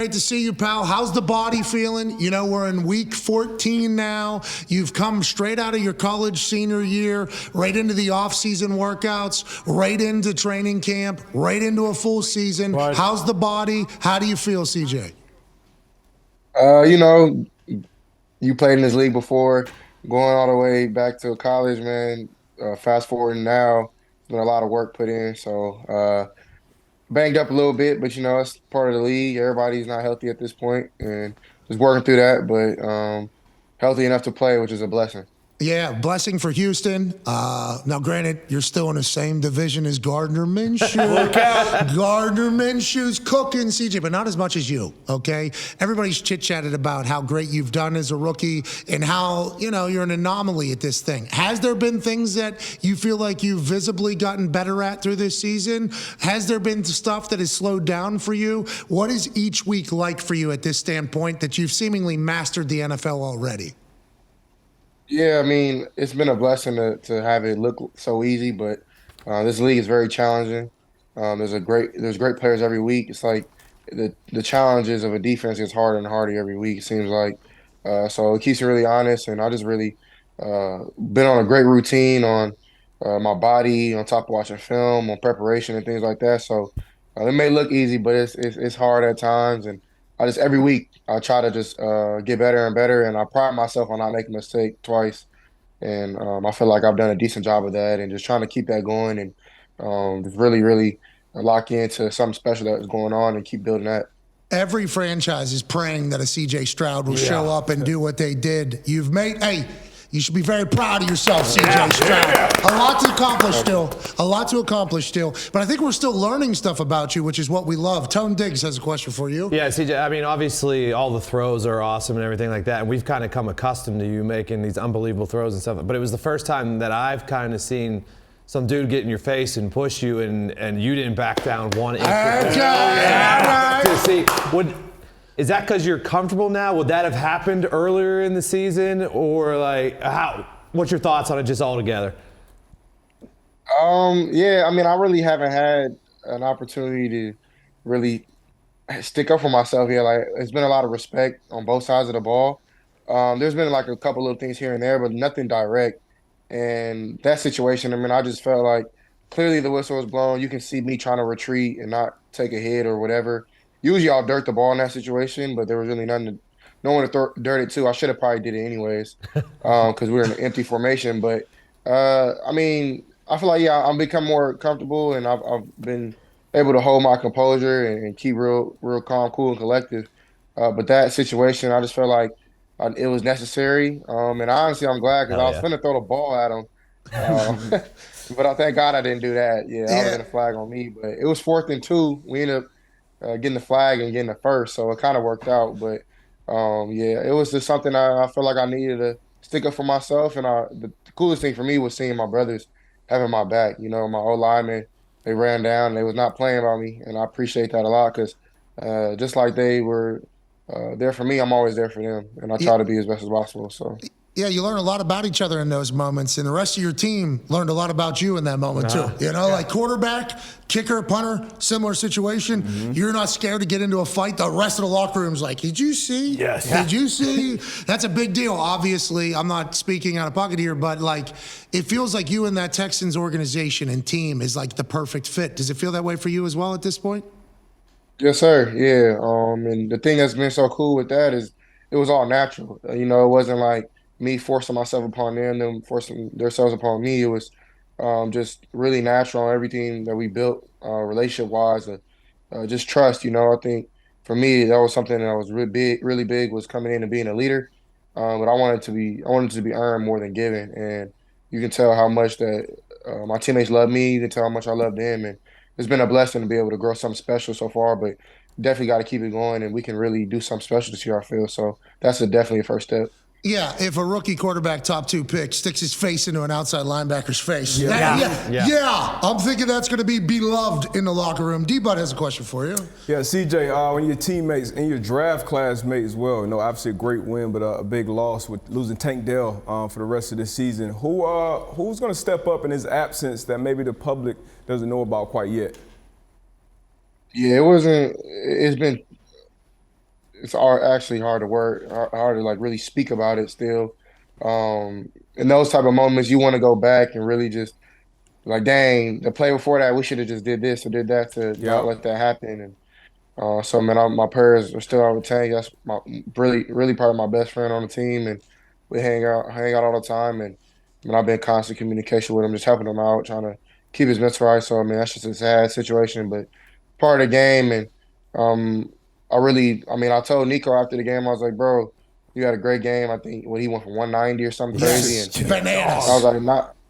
Great to see you, pal. How's the body feeling? You know, we're in week 14 now. You've come straight out of your college senior year, right into the off-season workouts, right into training camp, right into a full season. Right. How's the body? How do you feel, CJ? You know, you played in this league before, going all the way back to college, man. Fast forward now, there's been a lot of work put in. So banged up a little bit, but you know, it's part of the league. Everybody's not healthy at this point, and just working through that. But healthy enough to play, which is a blessing. Yeah, blessing for Houston. Now, granted, you're still in the same division as Gardner Minshew. Look out. Gardner Minshew's cooking, CJ, but not as much as you, okay? Everybody's chit-chatted about how great you've done as a rookie and how, you know, you're an anomaly at this thing. Has there been things that you feel like you've visibly gotten better at through this season? Has there been stuff that has slowed down for you? What is each week like for you at this standpoint that you've seemingly mastered the NFL already? Yeah, I mean, it's been a blessing to have it look so easy, but this league is very challenging. There's great players every week. It's like the challenges of a defense gets harder and harder every week. It seems like so it keeps me really honest, and I just really been on a great routine on my body, on top of watching film, on preparation and things like that. So it may look easy, but it's hard at times, and I just every week I try to just get better and better, and I pride myself on not making a mistake twice. And I feel like I've done a decent job of that, and just trying to keep that going, and just really lock into something special that's going on, and keep building that. Every franchise is praying that a C.J. Stroud will show up and do what they did. You've made, hey, you should be very proud of yourself, C.J. Stroud. Yeah. A lot to accomplish still. A lot to accomplish still. But I think we're still learning stuff about you, which is what we love. Tone Diggs has a question for you. Yeah, CJ, I mean, obviously all the throws are awesome and everything like that. And we've kind of come accustomed to you making these unbelievable throws and stuff. But it was the first time that I've kind of seen some dude get in your face and push you, and you didn't back down 1 inch. To see, is that because you're comfortable now? Would that have happened earlier in the season, or like how? What's your thoughts on it just altogether? Yeah, I mean, I really haven't had an opportunity to really stick up for myself here. Like, it's been a lot of respect on both sides of the ball. There's been like a couple little things here and there, but nothing direct. And that situation, I mean, I just felt like clearly the whistle was blown. You can see me trying to retreat and not take a hit or whatever. Usually I'll dirt the ball in that situation, but there was really no one to dirt it to. I should have probably did it anyways because we were in an empty formation. But, I mean, I feel like, yeah, I'm become more comfortable, and I've been able to hold my composure and keep real calm, cool, and collective. But that situation, I just felt like it was necessary. And honestly, I'm glad because I was finna throw the ball at him. But I thank God I didn't do that. Yeah, I would have been a flag on me. But it was 4th and 2. We ended up getting the flag and getting the first, so it kind of worked out. But yeah, it was just something I felt like I needed to stick up for myself. And the coolest thing for me was seeing my brothers having my back. You know, my old linemen, they ran down, they was not playing about me, and I appreciate that a lot because just like they were there for me, I'm always there for them, and I try to be as best as possible. So. Yeah, you learn a lot about each other in those moments, and the rest of your team learned a lot about you in that moment too. You know, like quarterback, kicker, punter, similar situation. Mm-hmm. You're not scared to get into a fight. The rest of the locker room's like, did you see? Yes. Did you see? That's a big deal. Obviously, I'm not speaking out of pocket here, but like, it feels like you and that Texans organization and team is like the perfect fit. Does it feel that way for you as well at this point? Yes, sir. Yeah. And the thing that's been so cool with that is it was all natural. You know, it wasn't like me forcing myself upon them forcing themselves upon me. It was just really natural on everything that we built relationship wise. Just trust. You know, I think for me that was something that was really big was coming in and being a leader. But I wanted it to be earned more than given, and you can tell how much that my teammates love me. You can tell how much I love them, and it's been a blessing to be able to grow something special so far. But definitely got to keep it going, and we can really do something special this year, I feel. So that's definitely a first step. Yeah, if a rookie quarterback top 2 pick sticks his face into an outside linebacker's face. Yeah. I'm thinking that's going to be beloved in the locker room. D-Bud has a question for you. Yeah, CJ, when your teammates and your draft classmates as well, you know, obviously a great win, but a big loss with losing Tank Dell for the rest of this season. Who's going to step up in his absence that maybe the public doesn't know about quite yet? Yeah, it's been actually hard to work, hard to like really speak about it still. In those type of moments, you want to go back and really just like, dang, the play before that, we should have just did this or did that to not Yep. let that happen. And so, man, my prayers are still out with Tank. That's my really part of my best friend on the team, and we hang out all the time. And I mean, I've been in constant communication with him, just helping him out, trying to keep his mental right. So, I mean, that's just a sad situation, but part of the game. And um, I mean, I told Nico after the game, I was like, bro, you had a great game. I think he went for 190 or something crazy, and Yes, I was bananas.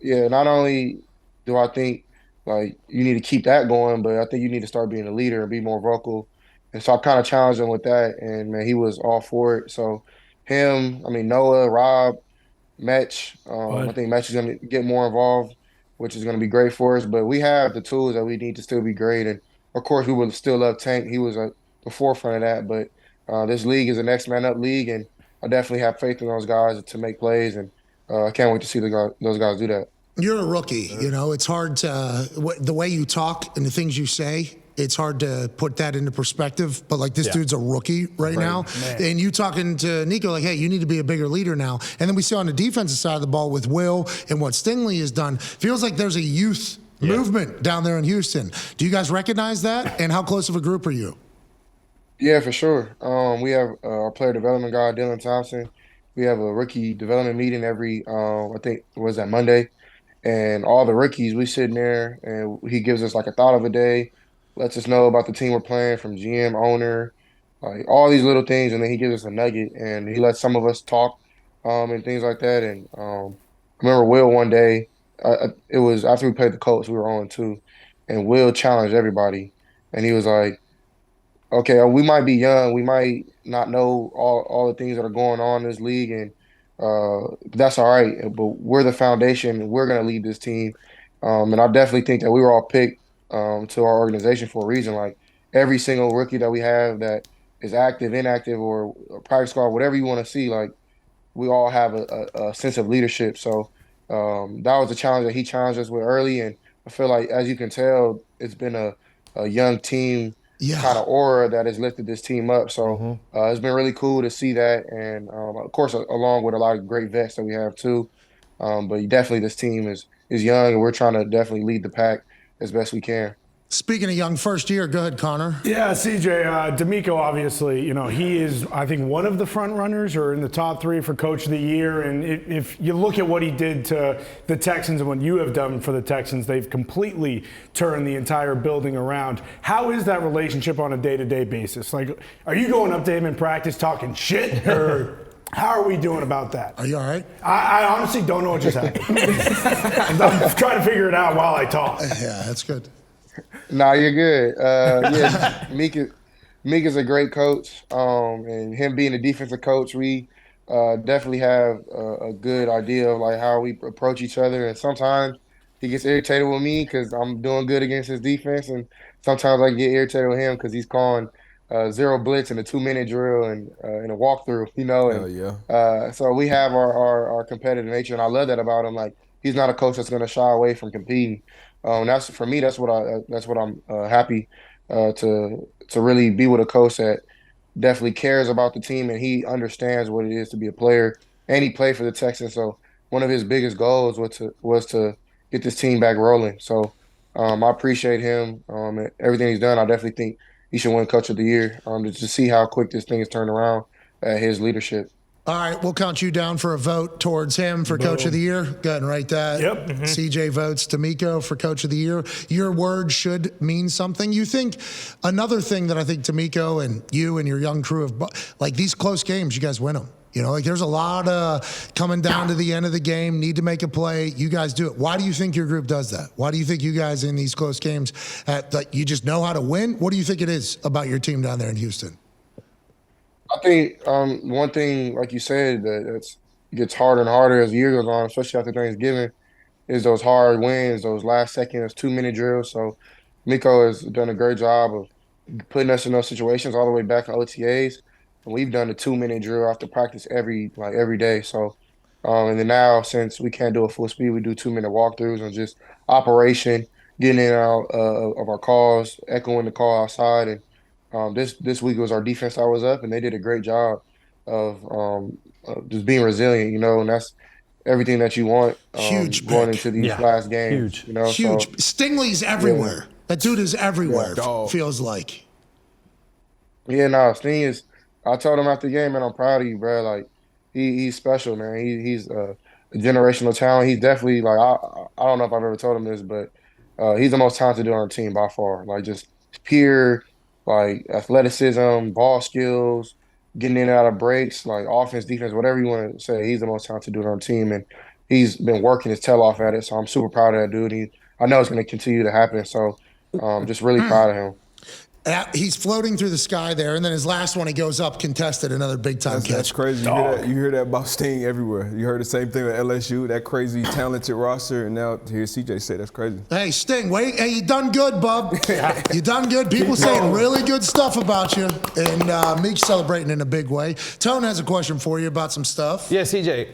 like, not only do I think like you need to keep that going, but I think you need to start being a leader and be more vocal. And so I kind of challenged him with that, and man, he was all for it. So him, I mean Noah, Rob, Metch, I But think Metch is going to get more involved, which is going to be great for us. But we have the tools that we need to still be great, and of course we would still love Tank. He was at the forefront of that. But this league is a next man up league, and I definitely have faith in those guys to make plays, and I can't wait to see those guys do that. You're a rookie. You know, it's hard to the way you talk and the things you say. It's hard to put that into perspective, but like this dude's a rookie right now. And you talking to Nico like, hey, you need to be a bigger leader now. And then we see on the defensive side of the ball with Will and what Stingley has done, feels like there's a youth movement down there in Houston. Do you guys recognize that? And how close of a group are you? Yeah, for sure. We have our player development guy, Dylan Thompson. We have a rookie development meeting every, I think, was that Monday? And all the rookies, we sitting there and he gives us like a thought of a day, lets us know about the team we're playing from GM, owner, like all these little things. And then he gives us a nugget and he lets some of us talk and things like that. And I remember Will one day, it was after we played the Colts, we were on 2, and Will challenged everybody. And he was like, okay, we might be young, we might not know all the things that are going on in this league, and that's all right. But we're the foundation, and we're going to lead this team. And I definitely think that we were all picked to our organization for a reason. Like every single rookie that we have that is active, inactive, or practice squad, whatever you want to see, like we all have a sense of leadership. So that was a challenge that he challenged us with early, and I feel like, as you can tell, it's been a young team kind Yeah. of aura that has lifted this team up. So it's been really cool to see that, and of course, along with a lot of great vets that we have too. But definitely, this team is young, and we're trying to definitely lead the pack as best we can. Speaking of young first year, go ahead, Connor. yeah, CJ, DeMeco, obviously, he is, I think, one of the front runners or in the top 3 for Coach of the Year. And if you look at what he did to the Texans and what you have done for the Texans, they've completely turned the entire building around. How is that relationship on a day-to-day basis? Like, are you going up to him in practice talking shit, or how are we doing about that? Are you all right? I honestly don't know what just happened. I'm trying to figure it out while I talk. Yeah, that's good. Nah, you're good. Yeah, Meek is a great coach, and him being a defensive coach, we definitely have a good idea of like how we approach each other. And sometimes he gets irritated with me because I'm doing good against his defense, and sometimes I get irritated with him because he's calling zero blitz in a 2-minute drill and in a walkthrough, Hell And yeah. so we have our competitive nature, and I love that about him. Like he's not a coach that's going to shy away from competing. That's for me. That's what I'm happy to really be with a coach that definitely cares about the team, and he understands what it is to be a player, and he played for the Texans. So one of his biggest goals was to get this team back rolling. So I appreciate him and everything he's done. I definitely think he should win Coach of the Year to see how quick this thing has turned around at his leadership. All right, we'll count you down for a vote towards him for Coach of the Year. Go ahead and write that. Yep. CJ votes DeMeco for Coach of the Year. Your word should mean something. You think another thing that I think DeMeco and you and your young crew have, like these close games, you guys win them. Like there's a lot of coming down to the end of the game, need to make a play. You guys do it. Why do you think your group does that? Why do you think you guys in these close games, like you just know how to win? What do you think it is about your team down there in Houston? I think one thing, like you said, that's gets harder and harder as the year goes on, especially after Thanksgiving, is those hard wins, those last seconds, 2-minute drills. So Miko has done a great job of putting us in those situations all the way back in OTAs. And we've done a 2-minute drill after practice every day. So and then now, since we can't do a full speed, we do 2-minute walkthroughs and just operation, getting in and out of our calls, echoing the call outside, and This week was our defense that was up, and they did a great job of just being resilient, and that's everything that you want Huge going pick. into these Yeah, last games. huge. Huge. So Stingley's everywhere. That dude is everywhere, Dog. feels like. yeah, no, Sting is. I told him after the game, man, I'm proud of you, bro. Like he's special, man. He's a generational talent. He's definitely like I don't know if I've ever told him this, but he's the most talented dude on our team by far. Like just pure like athleticism, ball skills, getting in and out of breaks, like offense, defense, whatever you want to say. He's the most talented dude on our team, and he's been working his tail off at it. So I'm super proud of that dude. I know it's going to continue to happen. So just really proud of him. He's floating through the sky there, and then his last one, he goes up contested, another big-time catch. That's crazy. You hear that about Sting everywhere. You heard the same thing with LSU, that crazy talented roster, and now hear CJ say that's crazy. Hey, Sting, wait. Hey, you done good, bub. You done good. People saying really good stuff about you, and Meek's celebrating in a big way. Tone has a question for you about some stuff. Yeah, CJ.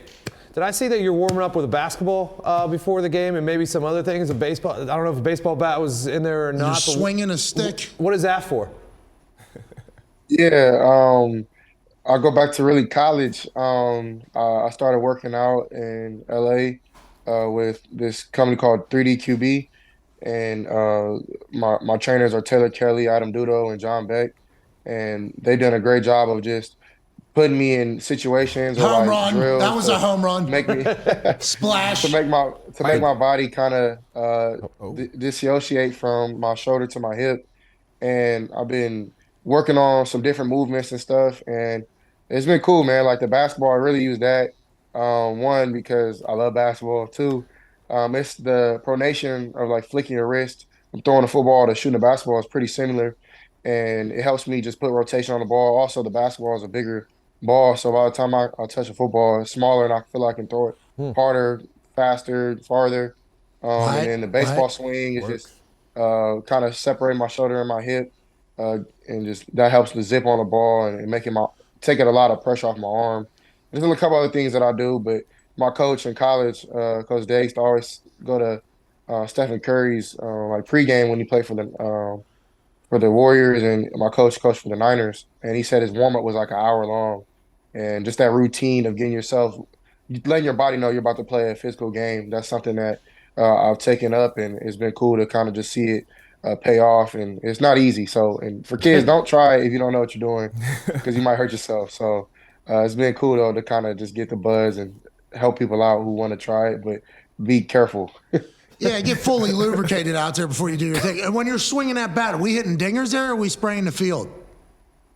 Did I see that you're warming up with a basketball before the game and maybe some other things? A baseball. I don't know if a baseball bat was in there or not. You're swinging a stick. What is that for? Yeah, I'll go back to really college. I started working out in LA with this company called 3D QB, and my trainers are Taylor Kelly, Adam Dudo, and John Beck, and they've done a great job of just putting me in situations or Home like run. drills That was to a home run. make me Splash. to make my body kind of dissociate from my shoulder to my hip, and I've been working on some different movements and stuff, and it's been cool, man. Like the basketball, I really use that. One, because I love basketball. Two, it's the pronation of like flicking your wrist from throwing a football to shooting a basketball is pretty similar, and it helps me just put rotation on the ball. Also, the basketball is a bigger ball, so by the time I touch a football, it's smaller, and I feel like I can throw it harder, faster, farther. And then the baseball swing is just kind of separating my shoulder and my hip, and just that helps the zip on the ball and making taking a lot of pressure off my arm. There's a couple other things that I do, but my coach in college, Coach Day, used to always go to Stephen Curry's like pregame when he played for the Warriors, and my coach coached for the Niners, and he said his warm up was like an hour long, and just that routine of getting yourself, letting your body know you're about to play a physical game. That's something that I've taken up, and it's been cool to kind of just see it pay off. And it's not easy. So, and for kids, don't try it if you don't know what you're doing, because you might hurt yourself. So it's been cool though to kind of just get the buzz and help people out who want to try it, but be careful. Yeah, get fully lubricated out there before you do your thing. And when you're swinging that bat, are we hitting dingers there or are we spraying the field?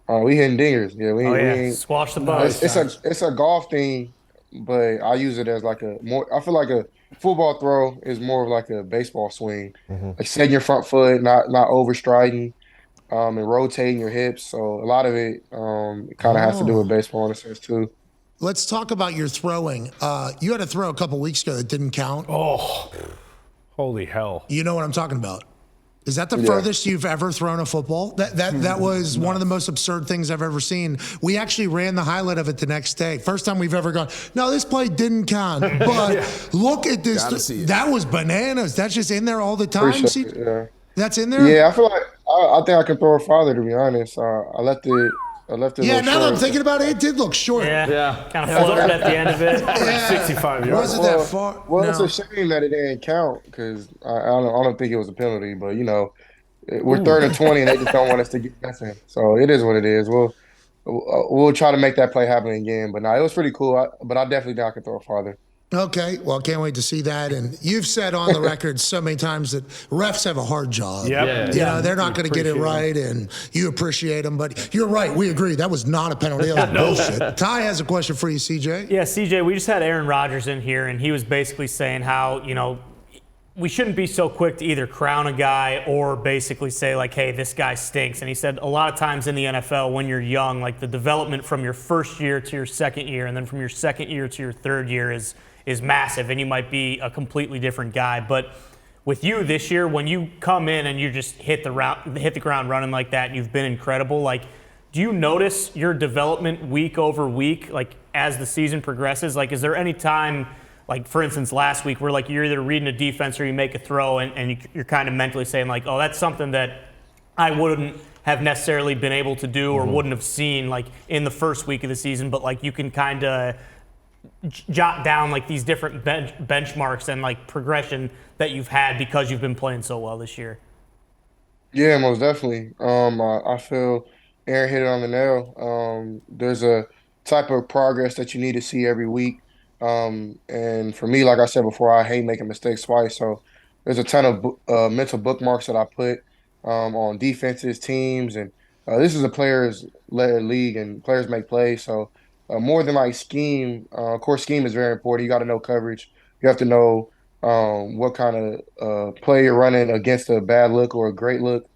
We hitting dingers. Yeah, we ain't Squash the buzz. It's a golf thing, but I use it as like I feel like a football throw is more of like a baseball swing. Like setting your front foot, not overstriding, and rotating your hips. So a lot of it kind of has to do with baseball in a sense too. Let's talk about your throwing. You had a throw a couple weeks ago that didn't count. Oh, holy hell. You know what I'm talking about. Is that the furthest you've ever thrown a football? That was one of the most absurd things I've ever seen. We actually ran the highlight of it the next day. First time we've ever gone, no, this play didn't count. But look at this. That was bananas. That's just in there all the time. Yeah. That's in there? Yeah, I feel like I think I can throw it farther, to be honest. I left it. Yeah, now that I'm thinking about it, it did look short. Yeah. Kind of floated at the end of it. Yeah. 65 yards. Was it that far? Well, No. it's a shame that it didn't count because I don't think it was a penalty. But we're 3rd and 20, and they just don't want us to get nothing. So it is what it is. We'll try to make that play happen again. But no, it was pretty cool. But I definitely think I can throw it farther. Okay, well, can't wait to see that. And you've said on the record so many times that refs have a hard job. Yep. You know, they're not going to get it right, and you appreciate them. But you're right. We agree. That was not a penalty. That was bullshit. Ty has a question for you, CJ. Yeah, CJ, we just had Aaron Rodgers in here, and he was basically saying how, we shouldn't be so quick to either crown a guy or basically say, like, hey, this guy stinks. And he said a lot of times in the NFL, when you're young, like the development from your first year to your second year and then from your second year to your third year is massive, and you might be a completely different guy. But with you this year, when you come in and you just hit the ground running like that, and you've been incredible, like, do you notice your development week over week, like, as the season progresses? Like, is there any time, like, for instance, last week, where, like, you're either reading a defense or you make a throw and you're kind of mentally saying, like, oh, that's something that I wouldn't have necessarily been able to do or wouldn't have seen like in the first week of the season, but like you can kind of jot down like these different benchmarks and like progression that you've had because you've been playing so well this year. Yeah, most definitely. I feel Aaron hit it on the nail. There's a type of progress that you need to see every week. And for me, like I said before, I hate making mistakes twice. So there's a ton of mental bookmarks that I put on defenses, teams, and this is a players-led league, and players make plays. So more than like scheme, of course, scheme is very important. You got to know coverage. You have to know what kind of play you're running against a bad look or a great look.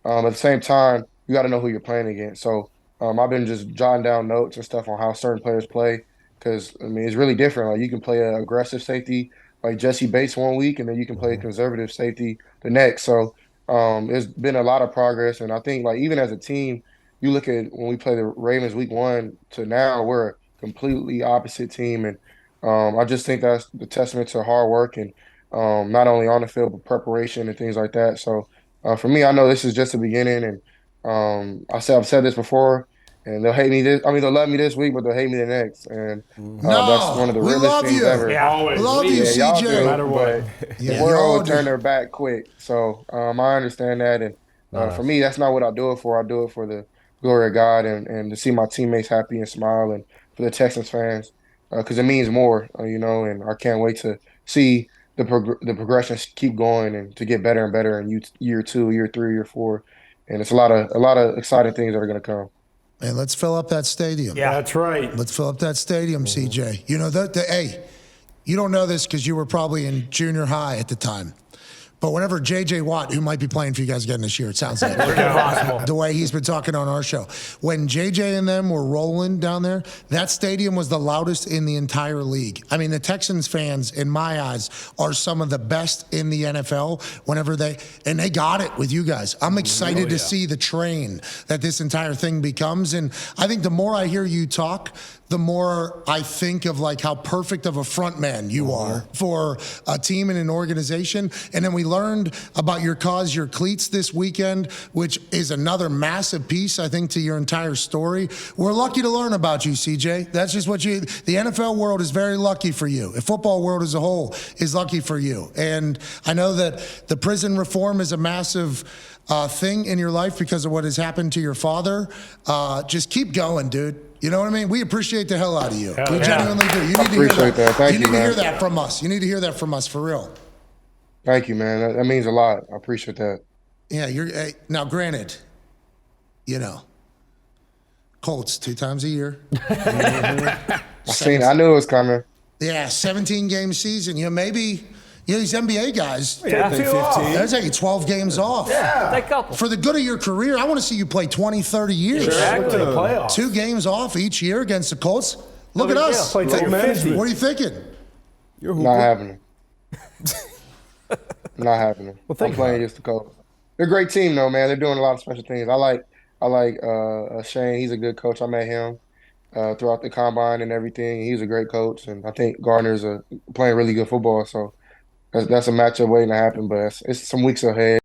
At the same time, you got to know who you're playing against. So I've been just jotting down notes and stuff on how certain players play because, I mean, it's really different. Like you can play an aggressive safety like Jesse Bates one week, and then you can play a conservative safety the next. So there's been a lot of progress. And I think, like, even as a team, you look at when we play the Ravens week 1 to now, we're a completely opposite team. And I just think that's the testament to hard work and not only on the field, but preparation and things like that. So for me, I know this is just the beginning. And I've said this before, and they'll hate me this. I mean, they'll love me this week, but they'll hate me the next. And that's one of the we realest love things you. ever. Yeah. Always. Love you, Yeah, y'all CJ. do, No matter what. but Yeah, the world y'all will do. turn their back quick. So I understand that. And for me, that's not what I do it for. I do it for the glory of God and to see my teammates happy and smile, and for the Texans fans because it means more, and I can't wait to see the progression keep going and to get better and better in year 2, year 3, year 4. And it's a lot of exciting things that are going to come. And let's fill up that stadium. Yeah. That's right. Let's fill up that stadium, CJ. You know, hey, you don't know this because you were probably in junior high at the time. But whenever J.J. Watt, who might be playing for you guys again this year, it sounds like, the way he's been talking on our show, when J.J. and them were rolling down there, that stadium was the loudest in the entire league. I mean, the Texans fans, in my eyes, are some of the best in the NFL whenever they got it with you guys. I'm excited to see the train that this entire thing becomes. And I think the more I hear you talk, the more I think of like how perfect of a front man you are for a team and an organization. And then we learned about your cause, your cleats this weekend, which is another massive piece, I think, to your entire story. We're lucky to learn about you, CJ. That's just the NFL world is very lucky for you. The football world as a whole is lucky for you. And I know that the prison reform is a massive thing in your life because of what has happened to your father. Just keep going, dude. You know what I mean? We appreciate the hell out of you. We genuinely do. You need to hear Appreciate that. Thank you you, need to man. hear that from us. You need to hear that from us for real. Thank you, man. That means a lot. I appreciate that. Yeah, now granted, Colts 2 times a year. I knew it was coming. Yeah, 17-game season. Maybe these NBA guys, Yeah. Take 15. they're taking 12 games off. Take a couple. For the good of your career, I want to see you play 20, 30 years. Exactly. The playoffs. 2 games off each year against the Colts. Look at us. Play Low take management. What are you thinking? You're Not hooping. happening. Not happening. I'm playing against the Colts. They're a great team, though, man. They're doing a lot of special things. I like Shane. He's a good coach. I met him throughout the combine and everything. He's a great coach, and I think Gardner's playing really good football. So that's a matchup waiting to happen, but it's some weeks ahead.